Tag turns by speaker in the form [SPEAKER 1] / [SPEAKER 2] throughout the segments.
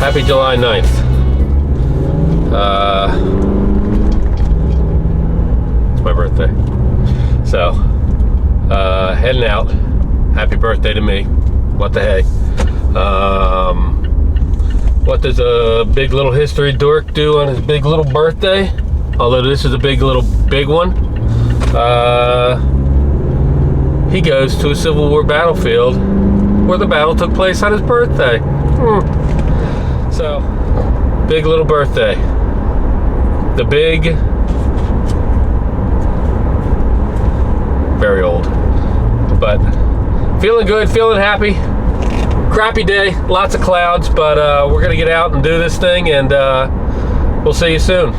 [SPEAKER 1] Happy July 9th. It's my birthday. So, heading out. Happy birthday to me. What the heck? What does a big little history dork do on his big little birthday? Although this is a big one. He goes to a Civil War battlefield where the battle took place on his birthday. So, big little birthday. The big, very old, but feeling good, feeling happy. Crappy day, lots of clouds, but we're gonna get out and do this thing, and we'll see you soon.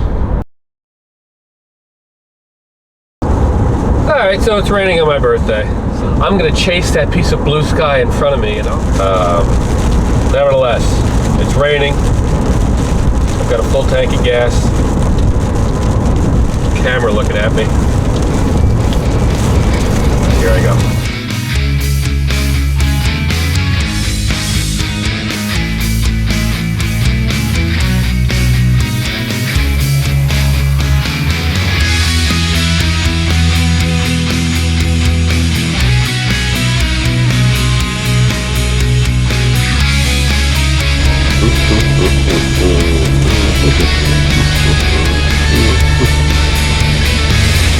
[SPEAKER 1] Alright, so it's raining on my birthday. I'm gonna chase that piece of blue sky in front of me, you know. Nevertheless, it's raining. I've got a full tank of gas. Camera looking at me. Here I go.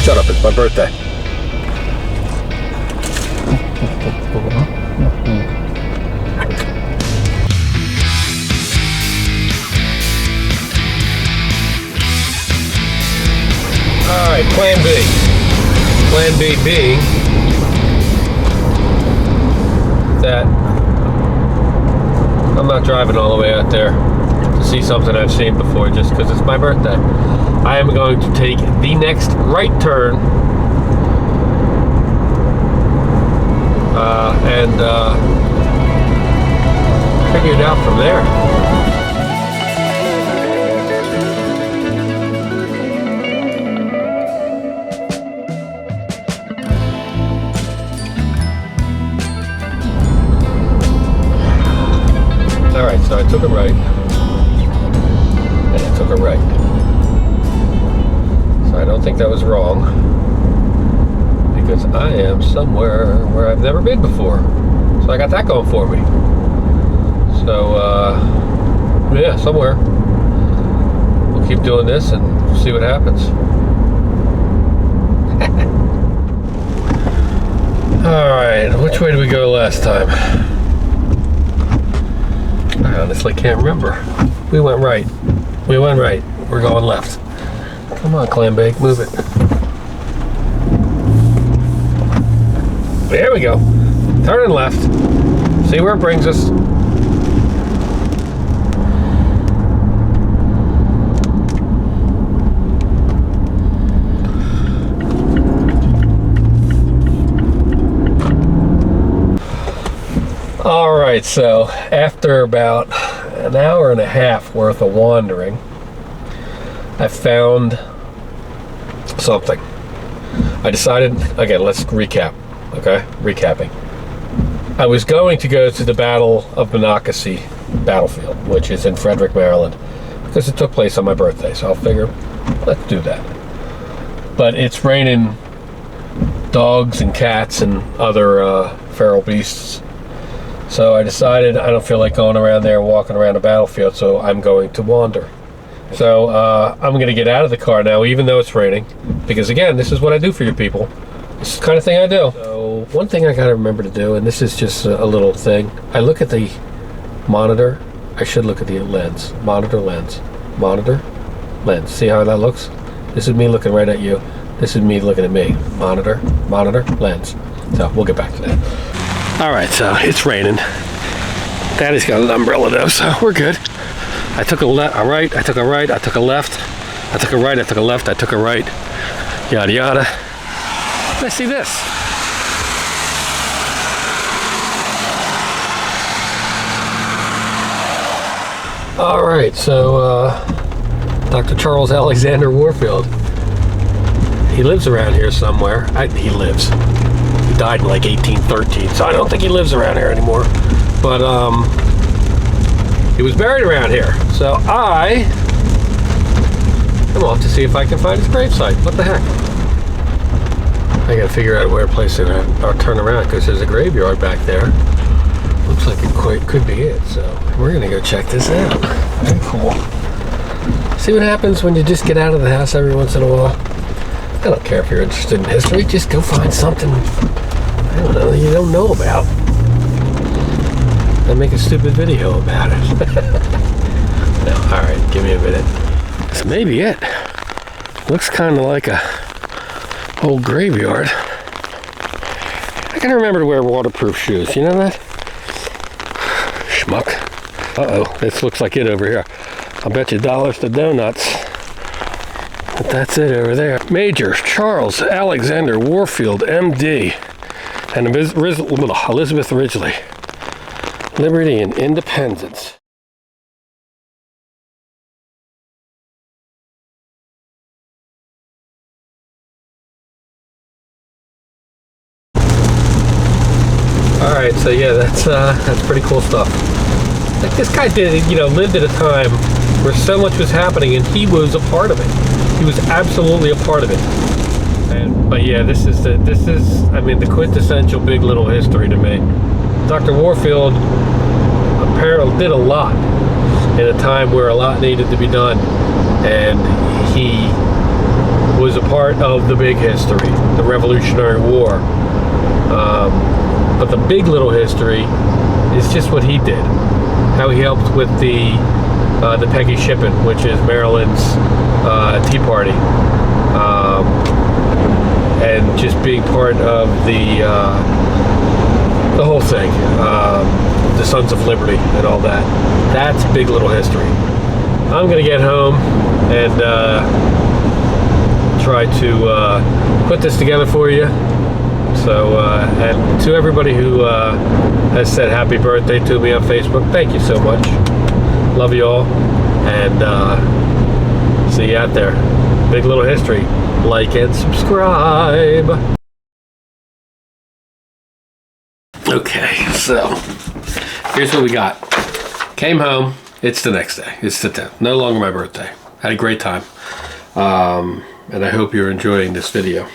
[SPEAKER 1] Shut up, it's my birthday. Alright, plan B. Plan B being that I'm not driving all the way out there to see something I've seen before just because it's my birthday. I am going to take the next right turn and figure it out from there. Alright, so I took a right and I took a right. I don't think that was wrong, because I am somewhere where I've never been before. So I got that going for me. So, yeah, somewhere. We'll keep doing this and see what happens. Alright, which way did we go last time? I honestly can't remember. We went right. We went right. We're going left. Come on, Clambake, move it. There we go. Turning left. See where it brings us. All right, so after about an hour and a half worth of wandering, I found something. I decided, again, let's recap, okay? Recapping. I was going to go to the Battle of Monocacy battlefield, which is in Frederick, Maryland, because it took place on my birthday, so I'll figure, let's do that. But it's raining dogs and cats and other feral beasts, so I decided I don't feel like going around there walking around the battlefield, so I'm going to wander. So I'm going to get out of the car now, even though it's raining, because again, this is what I do for you people. This is the kind of thing I do. So one thing I got to remember to do, and this is just a little thing, I look at the monitor. I should look at the lens. Monitor, lens. Monitor, lens. See how that looks? This is me looking right at you. This is me looking at me. Monitor, monitor, lens. So we'll get back to that. All right, so it's raining. Daddy's got an umbrella though, so we're good. I took a right, I took a right, I took a left, I took a right, I took a left, I took a right, yada yada. Let's see this. All right, so Dr. Charles Alexander Warfield. He lives around here somewhere. He lives. He died in like 1813, so I don't think he lives around here anymore. But he was buried around here. So I'm off to see if I can find his gravesite. What the heck? I gotta figure out where to place it or turn around because there's a graveyard back there. Looks like it could be it. So we're gonna go check this out. Very cool. See what happens when you just get out of the house every once in a while. I don't care if you're interested in history. Just go find something, I don't know, you don't know about. And make a stupid video about it. No, all right, give me a minute. This may be it. Looks kind of like a old graveyard. I gotta remember to wear waterproof shoes. You know that? Schmuck. Uh-oh, this looks like it over here. I'll bet you dollars to donuts. But that's it over there. Major Charles Alexander Warfield, M.D. and Elizabeth Ridgely. Liberty and Independence. All right, so yeah, that's pretty cool stuff. Like this guy lived at a time where so much was happening, and he was a part of it. He was absolutely a part of it. But yeah, this is I mean, the quintessential Big Little history to me. Dr. Warfield apparently did a lot in a time where a lot needed to be done, and he was a part of the big history, the Revolutionary War. But the Big Little history is just what he did. How he helped with the Peggy Shipping, which is Maryland's Tea Party, and just being part of the whole thing, the Sons of Liberty and all that. That's Big Little history. I'm gonna get home and try to put this together for you. So, and to everybody who has said happy birthday to me on Facebook, thank you so much. Love you all, and see you out there. Big Little history. Like and subscribe. Okay, so here's what we got. Came home. It's the next day. It's the 10th. No longer my birthday. Had a great time. And I hope you're enjoying this video.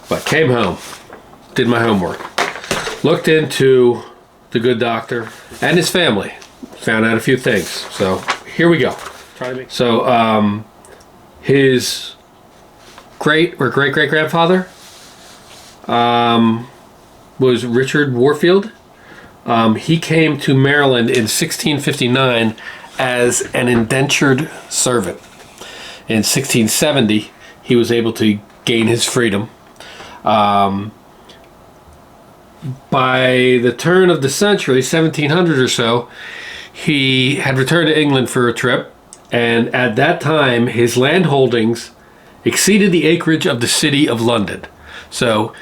[SPEAKER 1] But came home. Did my homework. Looked into the good doctor and his family. Found out a few things. So here we go. So his great grandfather was Richard Warfield. He came to Maryland in 1659 as an indentured servant. In 1670, he was able to gain his freedom. By the turn of the century, 1700 or so, he had returned to England for a trip, and at that time, his land holdings exceeded the acreage of the city of London. So,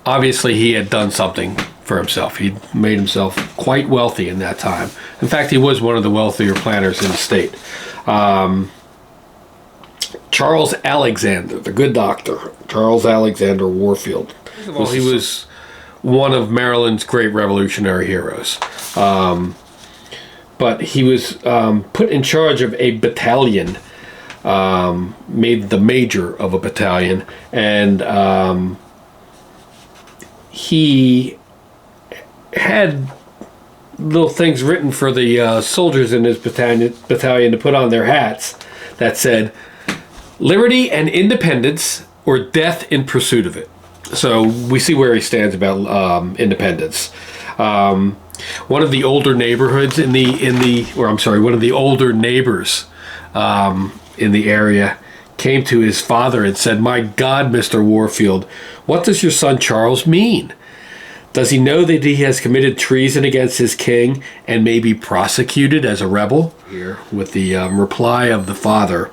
[SPEAKER 1] obviously, he had done something for himself. He made himself quite wealthy in that time. In fact, he was one of the wealthier planters in the state. Charles Alexander, the good doctor, Charles Alexander Warfield. First of all, he was one of Maryland's great revolutionary heroes. But he was put in charge of a battalion, made the major of a battalion, and he had little things written for the soldiers in his battalion to put on their hats that said, "Liberty and independence, or death in pursuit of it." So we see where he stands about independence. One of the older neighborhoods one of the older neighbors in the area came to his father and said, "My God, Mr. Warfield, what does your son Charles mean? Does he know that he has committed treason against his king and may be prosecuted as a rebel?" Here, with the reply of the father,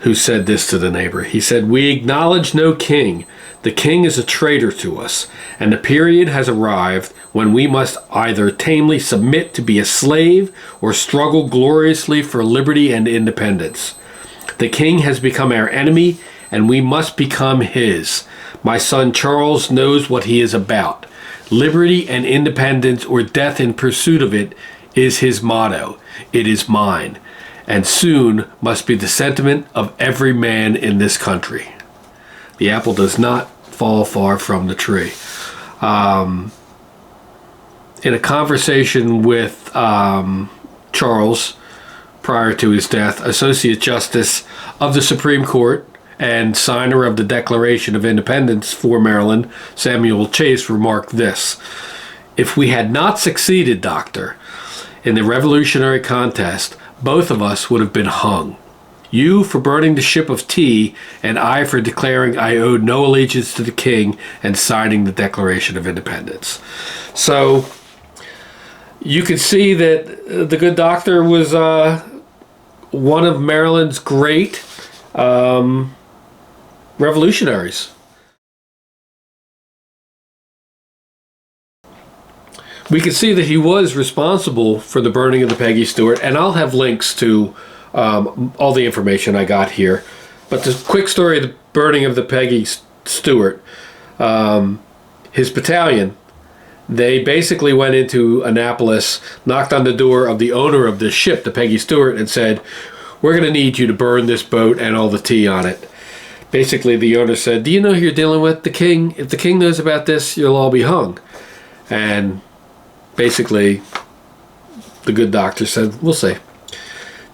[SPEAKER 1] who said this to the neighbor. He said, "We acknowledge no king. The king is a traitor to us, and the period has arrived when we must either tamely submit to be a slave or struggle gloriously for liberty and independence. The king has become our enemy, and we must become his. My son Charles knows what he is about. Liberty and independence, or death in pursuit of it, is his motto. It is mine, and soon must be the sentiment of every man in this country. The apple does not fall far from the tree. In a conversation with Charles prior to his death, Associate Justice of the Supreme Court and signer of the Declaration of Independence for Maryland, Samuel Chase, remarked this: "If we had not succeeded, Doctor, in the Revolutionary contest, both of us would have been hung. You for burning the ship of tea, and I for declaring I owed no allegiance to the king and signing the Declaration of Independence." So you can see that the good doctor was one of Maryland's great revolutionaries. We can see that he was responsible for the burning of the Peggy Stewart, and I'll have links to all the information I got here. But the quick story of the burning of the Peggy Stewart, his battalion, they basically went into Annapolis, knocked on the door of the owner of the ship, the Peggy Stewart, and said, "We're going to need you to burn this boat and all the tea on it." Basically, the owner said, "Do you know who you're dealing with? The king. If the king knows about this, you'll all be hung." And basically, the good doctor said, "We'll see."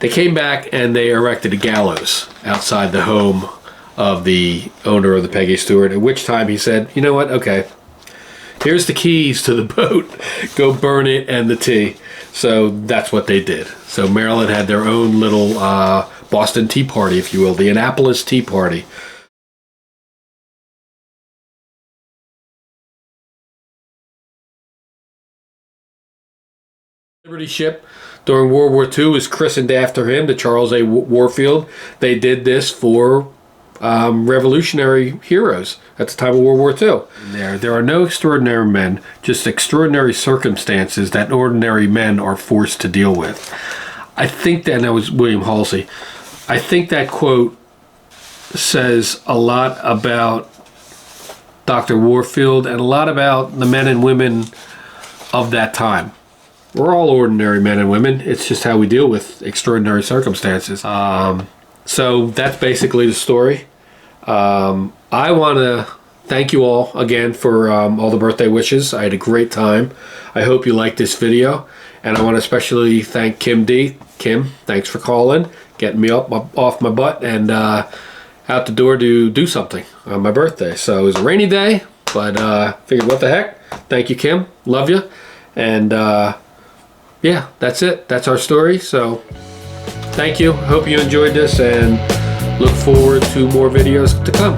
[SPEAKER 1] They came back and they erected a gallows outside the home of the owner of the Peggy Stewart, at which time he said, "You know what? Okay. Here's the keys to the boat. Go burn it and the tea." So that's what they did. So Maryland had their own little Boston Tea Party, if you will, the Annapolis Tea Party. Liberty ship during World War II was christened after him, the Charles A. Warfield. They did this for revolutionary heroes at the time of World War II. There are no extraordinary men, just extraordinary circumstances that ordinary men are forced to deal with. I think that, and that was William Halsey, I think that quote says a lot about Dr. Warfield and a lot about the men and women of that time. We're all ordinary men and women. It's just how we deal with extraordinary circumstances. So that's basically the story. I want to thank you all again for all the birthday wishes. I had a great time. I hope you liked this video. And I want to especially thank Kim D. Kim, thanks for calling, getting me off my butt and out the door to do something on my birthday. So it was a rainy day, but figured what the heck. Thank you, Kim. Love you. And yeah, that's it. That's our story. So thank you. Hope you enjoyed this and look forward to more videos to come.